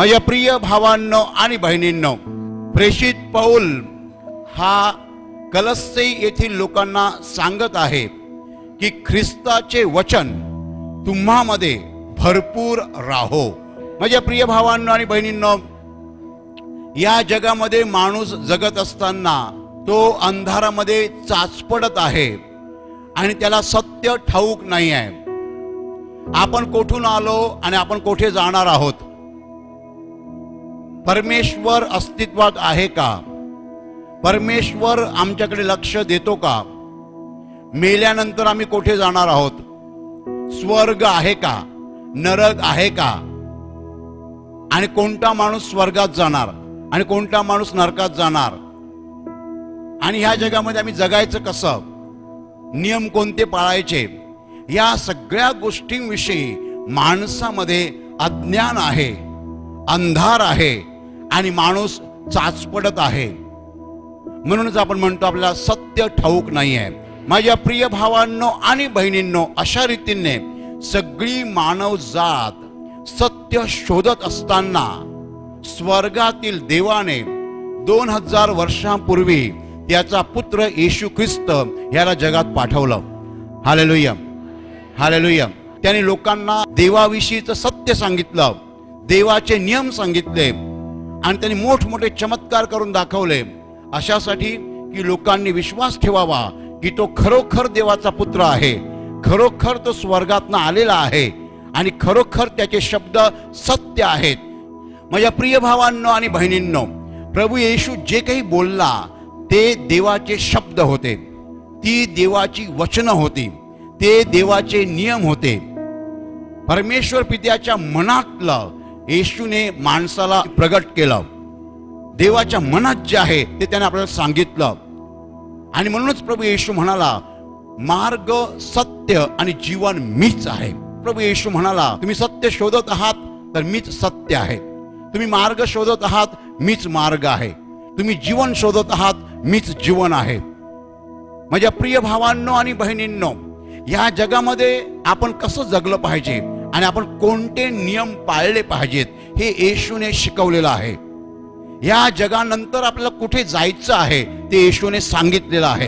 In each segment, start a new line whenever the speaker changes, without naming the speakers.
माझ्या प्रिय भावांनो आणि बहिणींनो, प्रेषित पौल हा कलस्से येथील लोकांना सांगत आहे की ख्रिस्ताचे वचन तुम्हामध्ये भरपूर राहो. माझ्या प्रिय भावांनो आणि बहिणींनो, या जगामध्ये माणूस जगत असताना तो अंधारामध्ये चाचपडत आहे आणि त्याला सत्य ठाऊक नाही आहे. आपण कोठून आलो आणि आपण कोठे जाणार आहोत? परमेश्वर अस्तित्वात आहे का? परमेश्वर आमच्याकडे लक्ष देतो का? मेल्यानंतर आम्ही कोठे जाणार आहोत? स्वर्ग आहे का? नरक आहे का? आणि कोणता माणूस स्वर्गात जाणार आणि कोणता माणूस नरकात जाणार? आणि ह्या जगामध्ये आम्ही जगायचं कसं? नियम कोणते पाळायचे? या सगळ्या गोष्टींविषयी माणसामध्ये अज्ञान आहे, अंधार आहे आणि माणूस चाचपडत आहे. म्हणूनच आपण म्हणतो आपल्याला सत्य ठाऊक नाही आहे. माझ्या प्रिय भावांनो आणि बहिणींनो, अशा रीतीने सगळी मानव जात सत्य शोधत असताना स्वर्गातील देवाने 2000 वर्षांपूर्वी त्याचा पुत्र येशू ख्रिस्त याला जगात पाठवलं. Hallelujah, hallelujah. त्याने लोकांना देवाविषयीचं सत्य सांगितलं, देवाचे नियम सांगितले आणि त्यांनी मोठमोठे चमत्कार करून दाखवले, अशासाठी की लोकांनी विश्वास ठेवावा की तो खरोखर देवाचा पुत्र आहे, खरोखर तो स्वर्गातनं आलेला आहे आणि खरोखर त्याचे शब्द सत्य आहेत. माझ्या प्रिय भावांनो आणि बहिणींनो, प्रभू येशू जे काही बोलला ते देवाचे शब्द होते, ती देवाची वचनं होती, ते देवाचे नियम होते. परमेश्वर पित्याच्या मनातलं येशूने माणसाला प्रगट केलं. देवाच्या मनात जे आहे ते त्याने आपल्याला सांगितलं. आणि म्हणूनच प्रभू येशू म्हणाला, मार्ग, सत्य आणि जीवन मीच आहे. प्रभू येशू म्हणाला, तुम्ही सत्य शोधत आहात तर मीच सत्य आहे. तुम्ही मार्ग शोधत आहात, मीच मार्ग आहे. तुम्ही जीवन शोधत आहात, मीच जीवन आहे. माझ्या प्रिय भावांनो आणि बहिणींनो, या जगामध्ये आपण कसं जगलं पाहिजे आणि आपण कोणते नियम पाळले पाहिजेत हे येशूने शिकवलेलं आहे. या जगानंतर आपल्याला कुठे जायचं आहे ते येशूने सांगितलेलं आहे.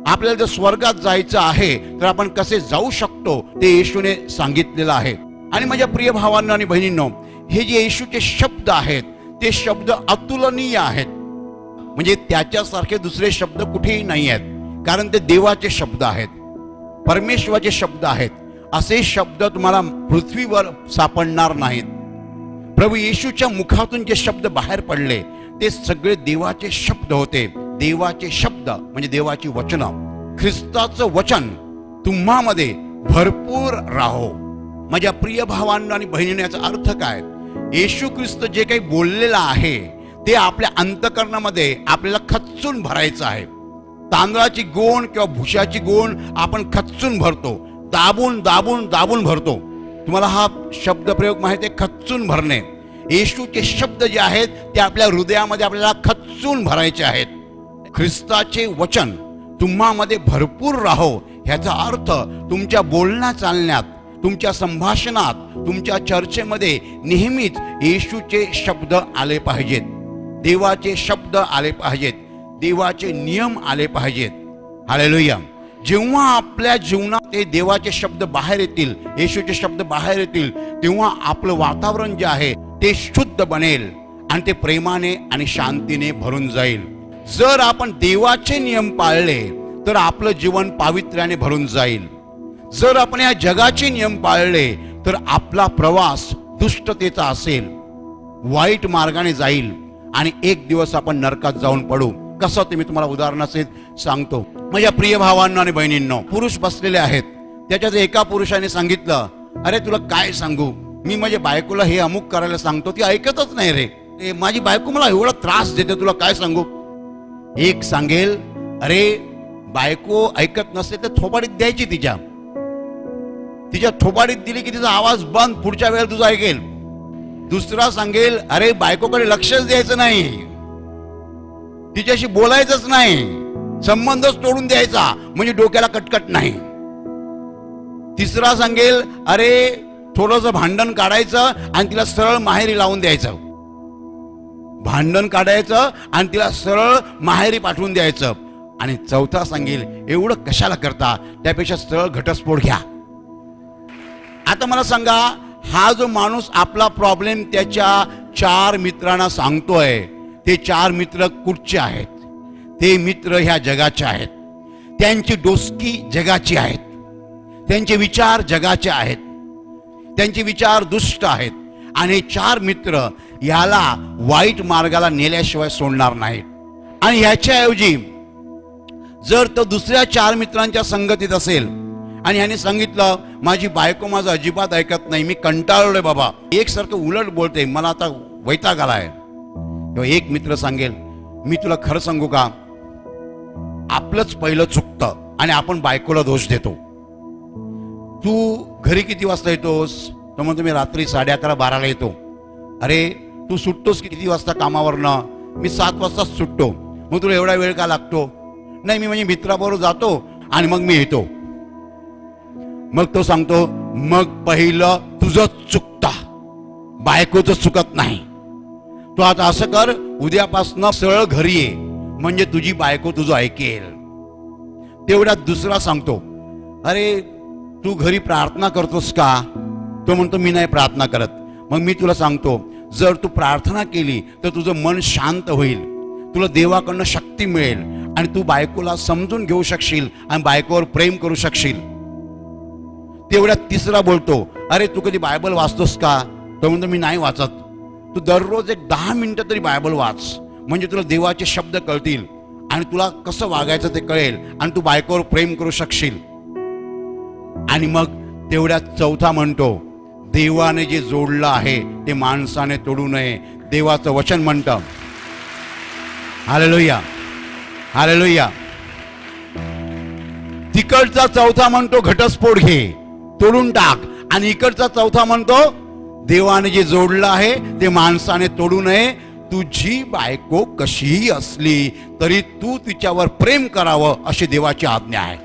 आपल्याला जर स्वर्गात जायचं आहे तर आपण कसे जाऊ शकतो ते येशूने सांगितलेलं आहे. आणि माझ्या प्रिय भावांनो आणि बहिणींनो, हे जे येशूचे शब्द आहेत ते शब्द अतुलनीय आहेत. म्हणजे त्याच्यासारखे दुसरे शब्द कुठेही नाही आहेत, कारण ते देवाचे शब्द आहेत, परमेश्वराचे शब्द आहेत. असे शब्द तुम्हाला पृथ्वीवर सापडणार नाहीत. प्रभू येशूच्या मुखातून जे शब्द बाहेर पडले ते सगळे देवाचे शब्द होते. देवाचे शब्द म्हणजे देवाची वचनं. ख्रिस्ताचं वचन तुम्हामध्ये भरपूर राहो. माझ्या प्रिय भावांनो आणि बहिणींनो, याचा अर्थ काय? येशू ख्रिस्त जे काही बोललेलं आहे ते आपल्या अंतःकरणामध्ये आपल्याला खच्चून भरायचं आहे. तांदळाची गोण किंवा भुशाची गोण आपण खच्चून भरतो, दाबून दाबून दाबून भरतो. तुम्हाला हा शब्द प्रयोग माहिती आहे, खच्चून भरणे. येशूचे शब्द जे आहेत ते आपल्या हृदयामध्ये आपल्याला खच्चून भरायचे आहेत. ख्रिस्ताचे वचन तुम्हामध्ये भरपूर राहो, ह्याचा अर्थ तुमच्या बोलण्या चालण्यात, तुमच्या संभाषणात, तुमच्या चर्चेमध्ये नेहमीच येशूचे शब्द आले पाहिजेत, देवाचे शब्द आले पाहिजेत, देवाचे नियम आले पाहिजेत. हालेलुया. जेव्हा आपल्या जीवनात हे देवाचे शब्द बाहेर येतील, येशूचे शब्द बाहेर येतील, तेव्हा आपलं वातावरण जे आहे ते शुद्ध बनेल आणि ते प्रेमाने आणि शांतीने भरून जाईल. जर आपण देवाचे नियम पाळले तर आपलं जीवन पावित्र्याने भरून जाईल. जर आपण या जगाचे नियम पाळले तर आपला प्रवास दुष्टतेचा असेल, वाईट मार्गाने जाईल आणि एक दिवस आपण नरकात जाऊन पडू. कसं ते मी तुम्हाला उदाहरणासहित सांगतो. माझ्या प्रिय भावांनो आणि बहिणींनो, पुरुष बसलेले आहेत. त्याच्यात एका पुरुषाने सांगितलं, अरे तुला काय सांगू, मी माझ्या बायकोला हे अमुक करायला सांगतो, ती ऐकतच नाही रे. माझी बायको मला एवढा त्रास देते, तुला काय सांगू. एक सांगेल, अरे बायको ऐकत नसते तर थोबाडीत द्यायची, तिच्या थोबाडीत दिली की तिचा आवाज बंद, पुढच्या वेळेला तुझा ऐकेल. दुसरा सांगेल, अरे बायकोकडे लक्षच द्यायचं नाही, तिच्याशी बोलायचंच नाही, संबंधच तोडून द्यायचा म्हणजे डोक्याला कटकट नाही. तिसरा सांगेल, अरे थोडंसं भांडण काढायचं आणि तिला सरळ माहेरी लावून द्यायचं. भांडण काढायचं आणि तिला सरळ माहेरी पाठवून द्यायचं. आणि चौथा सांगेल, एवढं कशाला करता, त्यापेक्षा सरळ घटस्फोट घ्या. आता मला सांगा, हा जो माणूस आपला प्रॉब्लेम त्याच्या 4 मित्रांना सांगतोय, ते 4 मित्र कुठचे आहेत? ते मित्र ह्या जगाचे आहेत. त्यांची डोसकी जगाची आहेत, त्यांचे विचार जगाचे आहेत, त्यांचे विचार दुष्ट आहेत. आणि 4 मित्र याला वाईट मार्गाला नेल्याशिवाय सोडणार नाहीत. आणि ह्याच्याऐवजी जर तो दुसऱ्या 4 मित्रांच्या संगतीत असेल आणि ह्याने सांगितलं, माझी बायको माझं अजिबात ऐकत नाही, मी कंटाळलोय बाबा, एकसारखं उलट बोलते, मला आता वैताग आलाय. तेव्हा एक मित्र सांगेल, मी तुला खरं सांगू का, आपलंच पहिलं चुकतं आणि आपण बायकोला दोष देतो. तू घरी किती वाजता येतोस? तो म्हणतो, मी रात्री 11:30-12ला येतो. अरे तू सुटतोस किती वाजता कामावरनं? मी 7 वाजता सुटतो. मग तुला एवढा वेळ का लागतो? नाही, मी म्हणजे मित्राबरोबर जातो आणि मग मी येतो. मग तो सांगतो, मग पहिलं तुझं चुकता, बायकोचं चुकत नाही. तू आता असं कर, उद्यापासून सरळ घरी ये, म्हणजे तुझी बायको तुझं ऐकेल. तेवढ्यात दुसरा सांगतो, अरे तू घरी प्रार्थना करतोस का? तो म्हणतो, मी नाही प्रार्थना करत. मग मी तुला सांगतो, जर तू प्रार्थना केली तर तुझं मन शांत होईल, तुला देवाकडनं शक्ती मिळेल आणि तू बायकोला समजून घेऊ शकशील आणि बायकोवर प्रेम करू शकशील. तेवढ्यात तिसरा बोलतो, अरे तू कधी बायबल वाचतोस का? तो म्हणतो, मी नाही वाचत. तू दररोज 10 मिनिटं तरी बायबल वाच, म्हणजे तुला देवाचे शब्द कळतील आणि तुला कसं वागायचं ते कळेल आणि तू बायकोवर प्रेम करू शकशील. आणि मग तेवढ्यात चौथा म्हणतो, देवाने जे जोडलं आहे ते माणसाने तोडू नये, देवाचं वचन म्हणतं. Hallelujah, hallelujah. तिकडचा चौथा म्हणतो, घटस्फोट घे, तोडून टाक. आणि इकडचा चौथा म्हणतो, देवाने जे जोडलं आहे ते माणसाने तोडू नये. तुझी बायको कशीही असली तरी तू तिच्यावर प्रेम करावं, अशी देवाची आज्ञा आहे.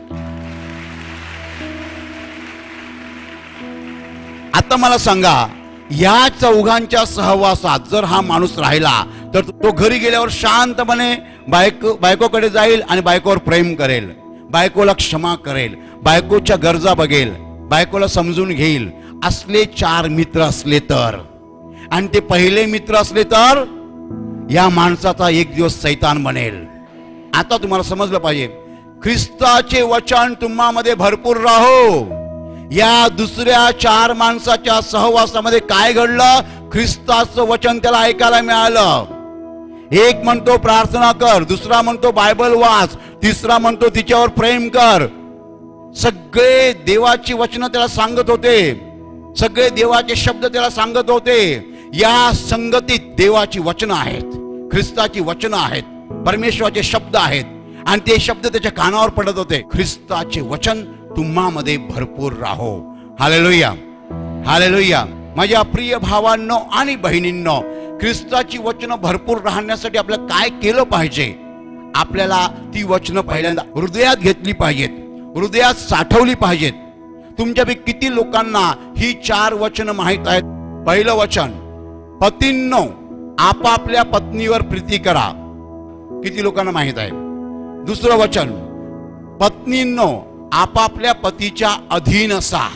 आता मला सांगा, या चौघांच्या सहवासात जर हा माणूस राहिला तर तो घरी गेल्यावर शांतपणे बायकोकडे जाईल आणि बायकोवर प्रेम करेल, बायकोला क्षमा करेल, बायकोच्या गरजा बघेल, बायकोला समजून घेईल. असले 4 मित्र असले तर, आणि ते पहिले मित्र असले तर, या माणसाचा एक दिवस सैतान बनेल. आता तुम्हाला समजलं पाहिजे, ख्रिस्ताचे वचन तुम्हामध्ये भरपूर राहो. या दुसऱ्या 4 माणसाच्या सहवासामध्ये काय घडलं? ख्रिस्ताचं वचन त्याला ऐकायला मिळालं. एक म्हणतो प्रार्थना कर, दुसरा म्हणतो बायबल वाच, तिसरा म्हणतो तिच्यावर प्रेम कर. सगळे देवाची वचनं त्याला सांगत होते, सगळे देवाचे शब्द त्याला सांगत होते. या संगतीत देवाची वचनं आहेत, ख्रिस्ताची वचनं आहेत, परमेश्वराचे शब्द आहेत आणि ते शब्द त्याच्या कानावर पडत होते. ख्रिस्ताचे वचन तुम्हामध्ये भरपूर राहो. Hallelujah, hallelujah. माझ्या प्रिय भावांनो आणि बहिणींनो, ख्रिस्ताची वचनं भरपूर राहण्यासाठी आपल्याला काय केलं पाहिजे? आपल्याला ती वचनं पहिल्यांदा हृदयात घेतली पाहिजेत, हृदयात साठवली पाहिजेत. तुमच्यापैकी किती लोकांना ही 4 वचनं माहीत आहेत? पहिलं वचन, पतींनो आपापल्या पत्नीवर प्रीती करा. किती लोकांना माहीत आहे? दुसरं वचन, पत्नींनो आपापल्या पतीच्या अधीन असा.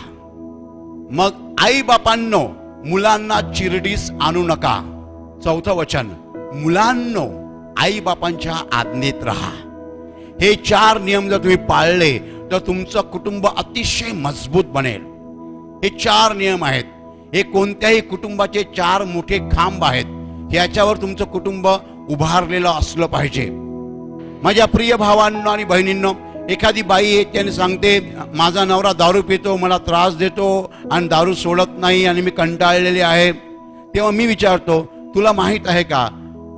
मग आई बापांनो मुलांना चिरडीस आणू नका. चौथं वचन, मुलांनो आई बापांच्या आज्ञेत राहा. हे 4 नियम जर तुम्ही पाळले तर तुमचं कुटुंब अतिशय मजबूत बनेल. हे 4 नियम आहेत. हे कोणत्याही कुटुंबाचे 4 मोठे खांब आहेत. याच्यावर तुमचं कुटुंब उभारलेलं असलं पाहिजे. माझ्या प्रिय भावांनो आणि बहिणींनो, एखादी बाई आहे त्याने सांगते, माझा नवरा दारू पितो, मला त्रास देतो आणि दारू सोडत नाही आणि मी कंटाळलेली आहे. तेव्हा मी विचारतो, तुला माहित आहे का,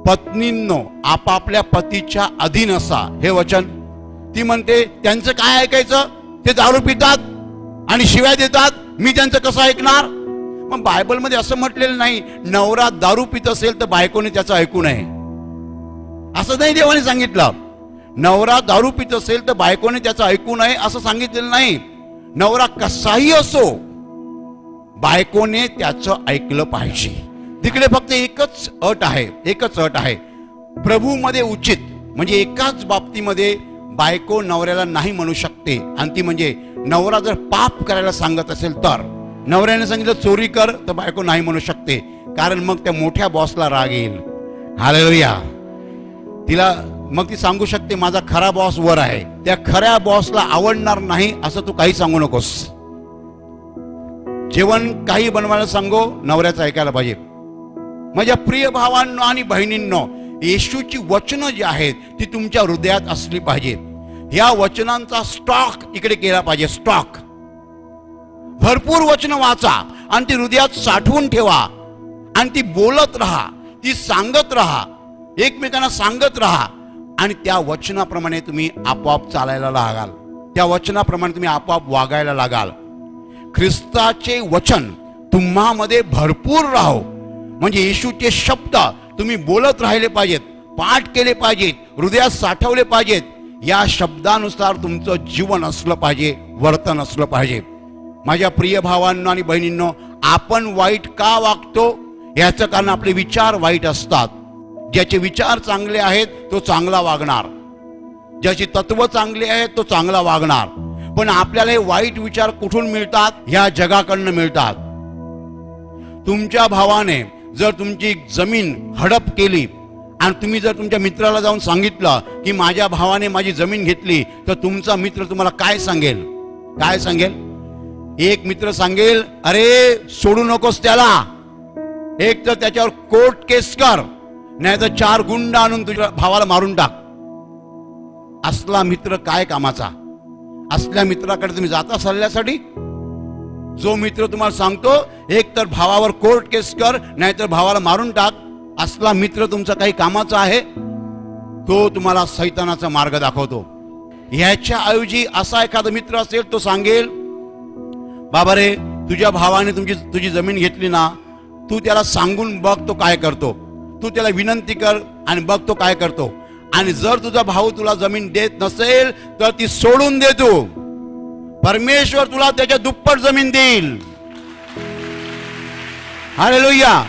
पत्नींनो आपापल्या पतीच्या अधीन असा हे वचन. ती म्हणते, त्यांचं काय ऐकायचं? ते दारू पितात आणि शिव्या देतात, मी त्यांचं कसं ऐकणार? मग बायबलमध्ये असं म्हटलेलं नाही, नवरा दारू पित असेल तर बायकोने त्याचं ऐकू नये, असं नाही देवाने सांगितलं. नवरा दारू पित असेल तर बायकोने त्याचं ऐकू नये असं सांगितलेलं नाही. नवरा कसाही असो, बायकोने त्याचं ऐकलं पाहिजे. तिकडे फक्त एकच अट आहे, प्रभूमध्ये उचित, म्हणजे एकाच बाबतीमध्ये बायको नवऱ्याला नाही म्हणू शकते, आणि ती म्हणजे नवरा जर पाप करायला सांगत असेल तर. नवऱ्याने सांगितलं चोरी कर, तर बायको नाही म्हणू शकते, कारण मग त्या मोठ्या बॉसला राग येईल. हालेलुया. तिला मग ती सांगू शकते माझा खरा बॉस वर आहे, त्या खऱ्या बॉसला आवडणार नाही असं तू काही सांगू नकोस. जेवण काही बनवायला सांगो, नवऱ्याचं ऐकायला पाहिजे. माझ्या प्रिय भावांनो आणि बहिणींनो, येशूची वचनं जी आहेत ती तुमच्या हृदयात असली पाहिजे. या वचनांचा स्टॉक इकडे केला पाहिजे. स्टॉक, भरपूर वचनं वाचा आणि ती हृदयात साठवून ठेवा, आणि ती बोलत राहा, ती सांगत राहा, एकमेकांना सांगत राहा, आणि त्या वचनाप्रमाणे तुम्ही आपोआप चालायला लागाल, त्या वचनाप्रमाणे तुम्ही आपोआप वागायला लागाल. ख्रिस्ताचे वचन तुम्हामध्ये भरपूर राहो, म्हणजे येशूचे शब्द तुम्ही बोलत राहिले पाहिजेत, पाठ केले पाहिजेत, हृदयात साठवले पाहिजेत. या शब्दानुसार तुमचं जीवन असलं पाहिजे, वर्तन असलं पाहिजे. माझ्या प्रिय भावांनो आणि बहिणींनो, आपण वाईट का वागतो याचं कारण आपले विचार वाईट असतात. ज्याचे विचार चांगले आहेत तो चांगला वागणार, ज्याची तत्व चांगली आहेत तो चांगला वागणार. पण आपल्याला हे वाईट विचार कुठून मिळतात? ह्या जगाकडनं मिळतात. तुमच्या भावाने जर तुमची जमीन हडप केली आणि तुम्ही जर तुमच्या मित्राला जाऊन सांगितलं की माझ्या भावाने माझी जमीन घेतली, तर तुमचा मित्र तुम्हाला काय सांगेल? काय सांगेल? एक मित्र सांगेल अरे सोडू नकोस त्याला, एक तर त्याच्यावर कोर्ट केस कर, नाही तर 4 गुंड आणून तुझ्या भावाला मारून टाक. असला मित्र काय कामाचा? असल्या मित्राकडे तुम्ही जाता सल्ल्यासाठी? जो मित्र तुम्हाला सांगतो एक तर भावावर कोर्ट केस कर, नाहीतर भावाला मारून टाक, असला मित्र तुमचा काही कामाचा आहे? तो तुम्हाला सैतानाचा मार्ग दाखवतो. ह्याच्या ऐवजी असा एखादा मित्र असेल तो सांगेल बाबा रे तुझ्या भावाने तुझी जमीन घेतली ना, तू त्याला सांगून बघ तो काय करतो, तू त्याला विनंती कर आणि बघ तो काय करतो, आणि जर तुझा भाऊ तुला जमीन देत नसेल तर ती सोडून दे तू, परमेश्वर तुला त्याच्या दुप्पट जमीन देईल. हालेलुया.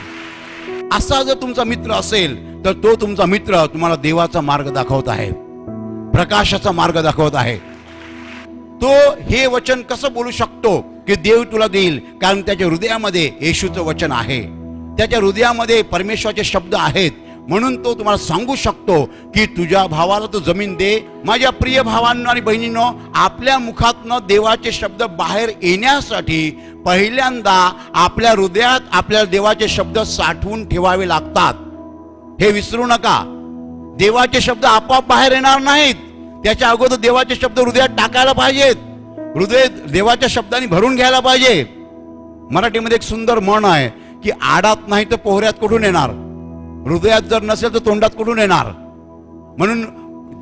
असा जर तुमचा मित्र असेल तर तो तुमचा मित्र तुम्हाला देवाचा मार्ग दाखवत आहे, प्रकाशाचा मार्ग दाखवत आहे. तो हे वचन कसं बोलू शकतो की देव तुला देईल? कारण त्याच्या हृदयामध्ये येशूचं वचन आहे, त्याच्या हृदयामध्ये परमेश्वराचे शब्द आहेत, म्हणून तो तुम्हाला सांगू शकतो की तुझ्या भावाला तो जमीन दे. माझ्या प्रिय भावांनो आणि बहिणींनो, आपल्या मुखातनं देवाचे शब्द बाहेर येण्यासाठी पहिल्यांदा आपल्या हृदयात आपल्या देवाचे शब्द साठवून ठेवावे लागतात. हे विसरू नका. देवाचे शब्द आपोआप बाहेर येणार नाहीत, त्याच्या अगोदर देवाचे शब्द हृदयात टाकायला पाहिजेत, हृदय देवाच्या शब्दांनी भरून घ्यायला पाहिजे. मराठीमध्ये एक सुंदर म्हण आहे की आडात नाही तर पोहऱ्यात कुठून येणार, हृदयात जर नसेल तर तोंडात कुठून येणार. म्हणून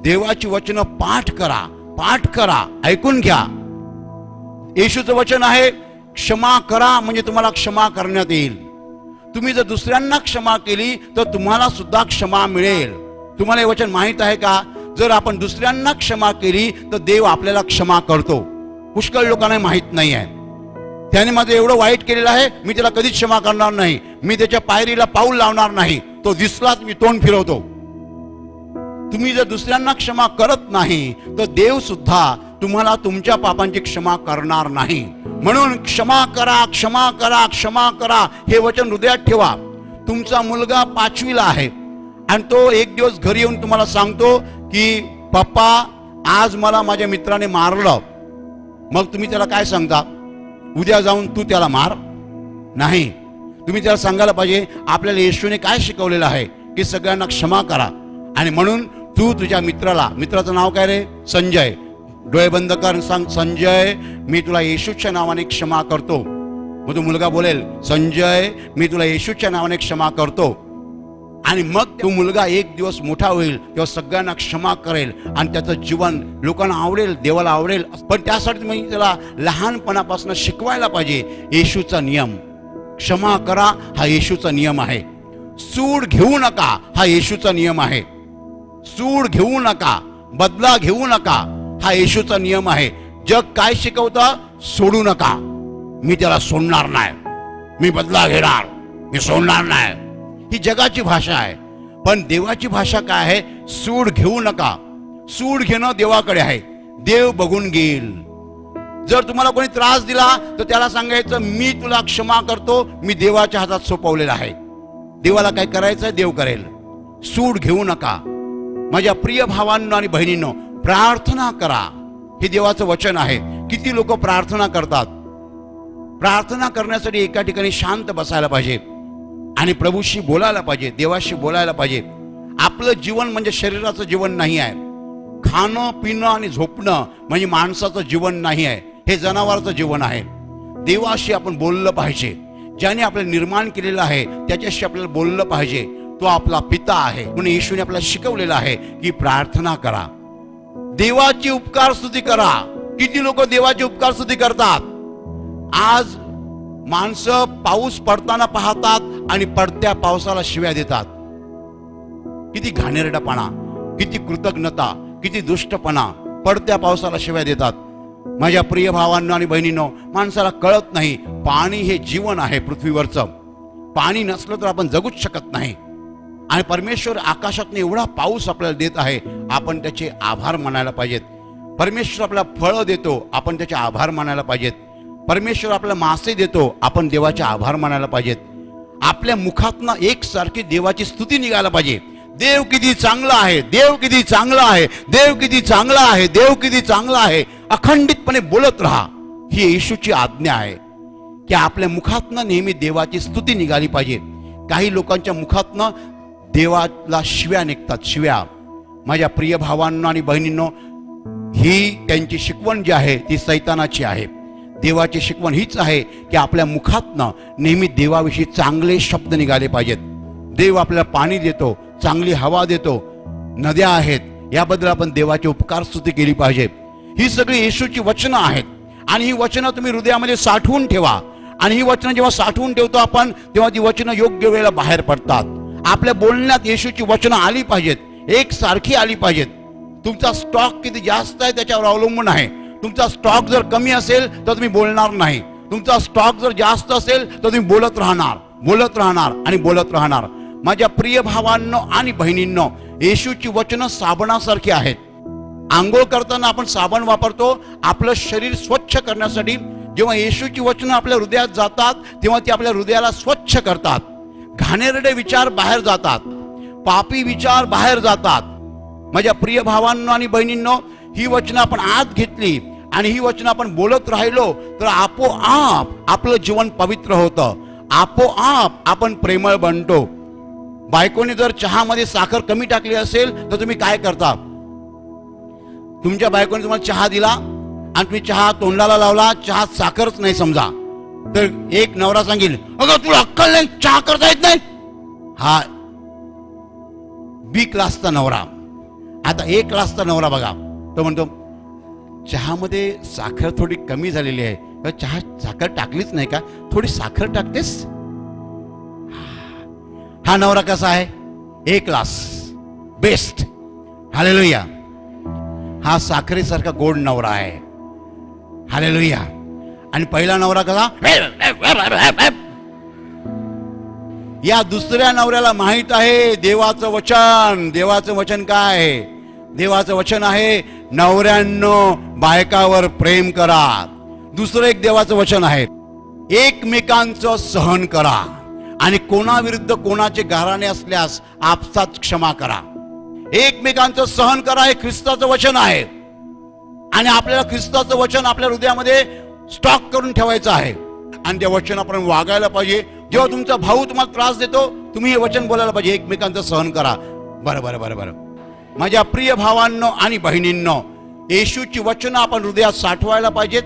देवाची वचनं पाठ करा, पाठ करा, ऐकून घ्या. येशूचं वचन आहे क्षमा करा म्हणजे तुम्हाला क्षमा करण्यात येईल. तुम्ही जर दुसऱ्यांना क्षमा केली तर तुम्हाला सुद्धा क्षमा मिळेल. तुम्हाला हे वचन माहित आहे का? जर आपण दुसऱ्यांना क्षमा केली तर देव आपल्याला क्षमा करतो. पुष्कळ लोकांना माहित नाही आहे. त्याने माझं एवढं वाईट केलेलं आहे, मी त्याला कधीच क्षमा करणार नाही, मी त्याच्या पायरीला पाऊल लावणार नाही, तो दिसलाच मी तोंड फिरवतो. तुम्ही जर दुसऱ्यांना क्षमा करत नाही तर देव सुद्धा तुम्हाला तुमच्या पापांची क्षमा करणार नाही. म्हणून क्षमा करा, क्षमा करा, क्षमा करा हे वचन हृदयात ठेवा. तुमचा मुलगा 5वीला आहे आणि तो एक दिवस घरी येऊन तुम्हाला सांगतो की पप्पा आज मला माझ्या मित्राने मारलं. मग तुम्ही त्याला काय सांगता? उद्या जाऊन तू त्याला मार? नाही. तुम्ही त्याला सांगायला पाहिजे आपल्याला येशूने काय शिकवलेलं आहे की सगळ्यांना क्षमा करा. आणि म्हणून तू तुझ्या मित्राला, मित्राचं नाव काय रे? संजय. डोळे बंद कर, सांग संजय मी तुला येशूच्या नावाने क्षमा करतो. मग तो मुलगा बोलेल संजय मी तुला येशूच्या नावाने क्षमा करतो. आणि मग तो मुलगा एक दिवस मोठा होईल तेव्हा सगळ्यांना क्षमा करेल आणि त्याचं जीवन लोकांना आवडेल, देवाला आवडेल. पण त्यासाठी मी त्याला लहानपणापासून शिकवायला पाहिजे येशूचा नियम. क्षमा करा हा येशूचा नियम आहे. सूड घेऊ नका हा येशूचा नियम आहे. सूड घेऊ नका, बदला घेऊ नका हा येशूचा नियम आहे. जग काय शिकवतं? सोडू नका, मी त्याला सोडणार नाही. मी बदला घेणार, मी सोडणार नाही, ही जगाची भाषा आहे. पण देवाची भाषा काय आहे? सूड घेऊ नका. सूड घेणं देवाकडे आहे, देव बघून घेईल. जर तुम्हाला कोणी त्रास दिला तर त्याला सांगायचं मी तुला क्षमा करतो, मी देवाच्या हातात सोपवलेला आहे. देवाला काय करायचंय देव करेल. सूड घेऊ नका. माझ्या प्रिय भावांनो आणि बहिणींनो, प्रार्थना करा. हे देवाचं वचन आहे. किती लोक प्रार्थना करतात. प्रार्थना करण्यासाठी एका ठिकाणी शांत बसायला पाहिजे आणि प्रभूशी बोलायला पाहिजे, देवाशी बोलायला पाहिजे. आपलं जीवन म्हणजे शरीराचं जीवन नाही आहे. खाणं पिणं आणि झोपणं म्हणजे माणसाचं जीवन नाही आहे, हे जनावराचं जीवन आहे. देवाशी आपण बोललं पाहिजे. ज्याने आपल्याला निर्माण केलेलं आहे त्याच्याशी आपल्याला बोललं पाहिजे. तो आपला पिता आहे. म्हणून येशूने आपल्याला शिकवलेलं आहे की प्रार्थना करा, देवाची उपकार स्तुती करा. किती लोक देवाची उपकार स्तुती करतात. आज माणसं पाऊस पडताना पाहतात आणि पडत्या पावसाला शिव्या देतात. किती घाणेरडापणा, किती कृतज्ञता, किती दुष्टपणा. पडत्या पावसाला शिव्या देतात. माझ्या प्रिय भावांनो आणि बहिणींनो, माणसाला कळत नाही पाणी हे जीवन आहे पृथ्वीवरचं. पाणी नसलं तर आपण जगूच शकत नाही. आणि परमेश्वर आकाशातून एवढा पाऊस आपल्याला देत आहे, आपण त्याचे आभार मानायला पाहिजेत. परमेश्वर आपल्याला फळं देतो, आपण त्याचे आभार मानायला पाहिजेत. परमेश्वर आपल्याला मासे देतो, आपण देवाचे आभार मानायला पाहिजेत. आपल्या मुखातनं एकसारखी देवाची स्तुती निघायला पाहिजे. देव किती चांगला आहे, देव किती चांगला आहे, देव किती चांगला आहे, देव किती चांगला आहे. अखंडितपणे बोलत राहा. ही येशूची आज्ञा आहे की आपल्या मुखातनं नेहमी देवाची स्तुती निघाली पाहिजे. काही लोकांच्या मुखातनं देवाला शिव्या निघतात, शिव्या. माझ्या प्रिय भावांनो आणि बहिणींनो, ही त्यांची शिकवण जी आहे ती सैतानाची आहे. देवाची शिकवण हीच आहे की आपल्या मुखातनं नेहमी देवाविषयी चांगले शब्द निघाले पाहिजेत. देव आपल्याला पाणी देतो, चांगली हवा देतो, नद्या आहेत, याबद्दल आपण देवाची उपकार स्तुती केली पाहिजे. ही सगळी येशूची वचनं आहेत आणि ही वचनं तुम्ही हृदयामध्ये साठवून ठेवा. आणि ही वचनं जेव्हा साठवून ठेवतो आपण, तेव्हा ती वचनं योग्य वेळेला बाहेर पडतात. आपल्या बोलण्यात येशूची वचनं आली पाहिजेत, एकसारखी आली पाहिजेत. तुमचा स्टॉक किती जास्त आहे त्याच्यावर अवलंबून आहे. तुमचा स्टॉक जर कमी असेल तर तुम्ही बोलणार नाही. तुमचा स्टॉक जर जास्त असेल तर तुम्ही बोलत राहणार, बोलत राहणार आणि बोलत राहणार. माझ्या प्रिय भावांनो आणि बहिणींनो, येशूची वचनं साबणासारखी आहेत. आंघोळ करताना आपण साबण वापरतो आपलं शरीर स्वच्छ करण्यासाठी. जेव्हा येशूची वचनं आपल्या हृदयात जातात तेव्हा ती आपल्या हृदयाला स्वच्छ करतात. घाणेरडे विचार बाहेर जातात, पापी विचार बाहेर जातात. माझ्या प्रिय भावांनो आणि बहिणींनो, ही वचनं आपण आत घेतली आणि ही वचनं आपण बोलत राहिलो तर आपोआप आपलं जीवन पवित्र होतं. आपोआप आपण प्रेमळ बनतो. बायकोने जर चहामध्ये साखर कमी टाकली असेल तर तुम्ही काय करता? तुमच्या बायकोने तुम्हाला चहा दिला आणि तुम्ही चहा तोंडाला लावला, चहात साखरच नाही समजा, तर एक नवरा सांगेल, अगं तुला अक्कल नाही, चहा करता येत नाही. हा बी क्लासचा नवरा. आता ए क्लासचा नवरा बघा, तो म्हणतो चहामध्ये साखर थोडी कमी झालेली आहे, चहा साखर टाकलीच नाही का, थोडी साखर टाकतेस. हा नवरा कसा आहे? ए क्लास, बेस्ट, हालेलुया. हा साखरेसारखा गोड नवरा आहे, हालेलुया. आणि पहिला नवरा कसा? या दुसऱ्या नवऱ्याला माहित आहे देवाचं वचन. देवाचं वचन काय आहे? देवाचं वचन आहे, नवऱ्यांनो बायकावर प्रेम करा. दुसरं एक देवाचं वचन आहे, एकमेकांचं सहन करा आणि कोणाविरुद्ध कोणाचे गाऱ्हाणे असल्यास आपसात क्षमा करा. एकमेकांचं सहन करा हे ख्रिस्ताचं वचन आहे. आणि आपल्याला ख्रिस्ताचं वचन आपल्या हृदयामध्ये स्टॉक करून ठेवायचं आहे आणि त्या वचन आपण वागायला पाहिजे. जेव्हा तुमचा भाऊ तुम्हाला त्रास देतो, तुम्ही हे वचन बोलायला पाहिजे, एकमेकांचं सहन करा. बरं बरं बरं बरं. माझ्या प्रिय भावांनो आणि बहिणींनो, येशूची वचनं आपण हृदयात साठवायला पाहिजेत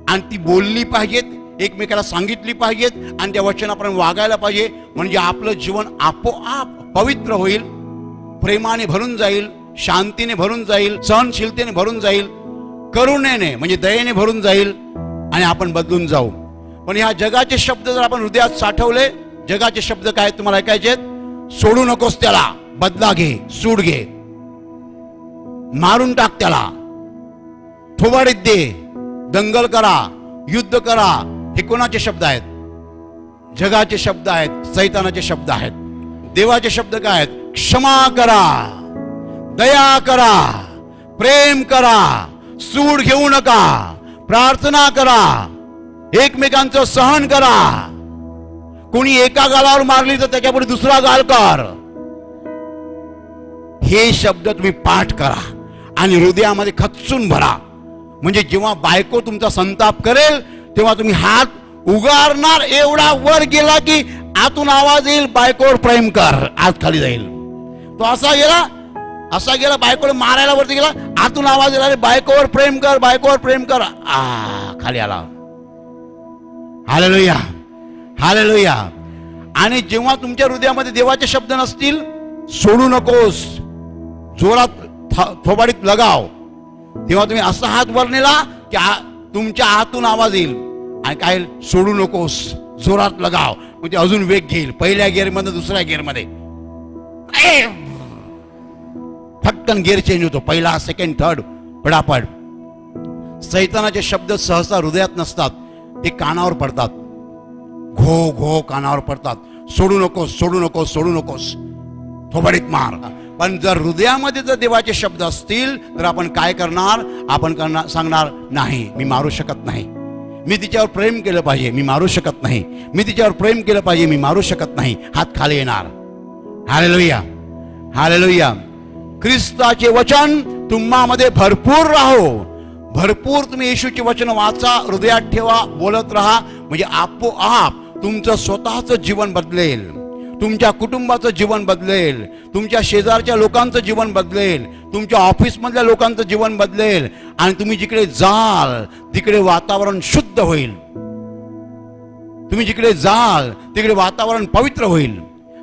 आणि ती बोलली पाहिजेत, एकमेकाला सांगितली पाहिजेत आणि त्या वचन आपण वागायला पाहिजे. म्हणजे आपलं जीवन आपोआप पवित्र होईल, प्रेमाने भरून जाईल, शांतीने भरून जाईल, सहनशीलतेने भरून जाईल, करुणेने म्हणजे दयेने भरून जाईल आणि आपण बदलून जाऊ. पण ह्या जगाचे शब्द जर आपण हृदयात साठवले, जगाचे शब्द काय तुम्हाला ऐकायचे? सोडू नकोस त्याला, बदला घे, सूड घे, मारून टाक त्याला, थोबाडीत दे, दंगल करा, युद्ध करा. हे कोणाचे शब्द आहेत? जगाचे शब्द आहेत, सैतानाचे शब्द आहेत. देवाचे शब्द काय आहेत? क्षमा करा, दया करा, प्रेम करा, सूड घेऊ नका, प्रार्थना करा, एकमेकांचं सहन करा. कोणी एका गालावर मारली तर त्याच्यापुढे दुसरा गाल कर. हे शब्द तुम्ही पाठ करा आणि हृदयामध्ये खच्चून भरा. म्हणजे जेव्हा बायको तुमचा संताप करेल तेव्हा तुम्ही हात उगारणार, एवढा वर गेला की आतून आवाज येईल, बायकोवर प्रेम कर, आत खाली जाईल. तो असा गेला बायकोला मारायला वरती गेला, आतून आवाज येईल, बायकोवर प्रेम कर, बायकोवर प्रेम कर, खाली आला. Hallelujah, hallelujah. आणि जेव्हा तुमच्या हृदयामध्ये देवाचे शब्द नसतील, सोडू नकोस, जोरात थोबाडीत लगाव. तेव्हा तुम्ही असा हात वर नेला की तुमच्या हातून आवाज येईल. आणि काय, सोडू नकोस, जोरात लगाव, म्हणजे अजून वेग घेईल. पहिल्या गिअरमध्ये दुसऱ्या गिअरमध्ये फटकन गिअर चेंज होतो, पहिला, सेकंड, थर्ड, पडापड. सैतानाचे शब्द सहसा हृदयात नसतात, ते कानावर पडतात. घो घो कानावर पडतात. सोडू नकोस, सोडू नकोस, सोडू नकोस, थोबाडीत मार. पण जर हृदयामध्ये जर देवाचे शब्द असतील तर आपण काय करणार? आपण सांगणार, नाही, मी मारू शकत नाही, मी तिच्यावर प्रेम केलं पाहिजे, मी मारू शकत नाही, मी तिच्यावर प्रेम केलं पाहिजे, मी मारू शकत नाही. हात खाली येणार. Hallelujah, hallelujah. ख्रिस्ताचे वचन तुम्हामध्ये भरपूर राहो. भरपूर तुम्ही येशूचे वचन वाचा, हृदयात ठेवा, बोलत राहा. म्हणजे आपोआप तुमचं स्वतःचं जीवन बदलेल, तुमच्या कुटुंबाचं जीवन बदलेल, तुमच्या शेजारच्या लोकांचं जीवन बदलेल, तुमच्या ऑफिसमधल्या लोकांचं जीवन बदलेल. आणि तुम्ही जिकडे जाल तिकडे वातावरण शुद्ध होईल. तुम्ही जिकडे जाल तिकडे वातावरण पवित्र होईल.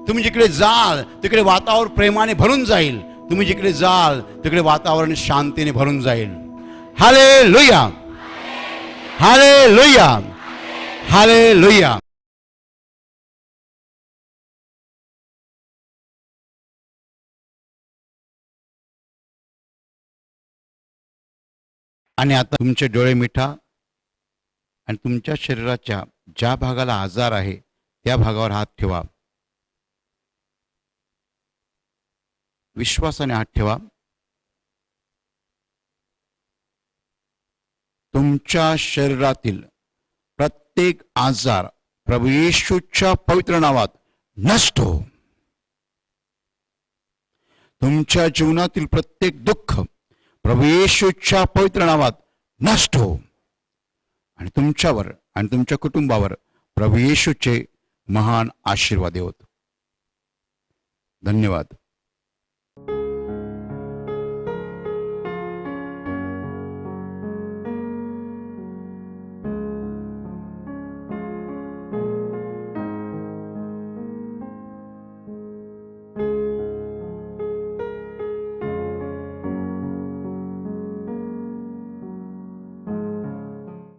तुम्ही जिकडे जाल तिकडे वातावरण प्रेमाने भरून जाईल. तुम्ही जिकडे जाल तिकडे वातावरण शांतीने भरून जाईल. Hallelujah, hallelujah, hallelujah. आणि आता तुमचे डोळे मिठा आणि तुमच्या शरीराच्या ज्या भागाला आजार आहे त्या भागावर हात ठेवा. विश्वासाने हात ठेवा. तुमच्या शरीरातील प्रत्येक आजार प्रभू येशूच्या पवित्र नावात नष्ट हो. तुमच्या जीवनातील प्रत्येक दुःख प्रभू येशूच्या पवित्र नावात नष्ट हो. आणि तुमच्यावर आणि तुमच्या कुटुंबावर प्रभू येशूचे महान आशीर्वाद होत. धन्यवाद.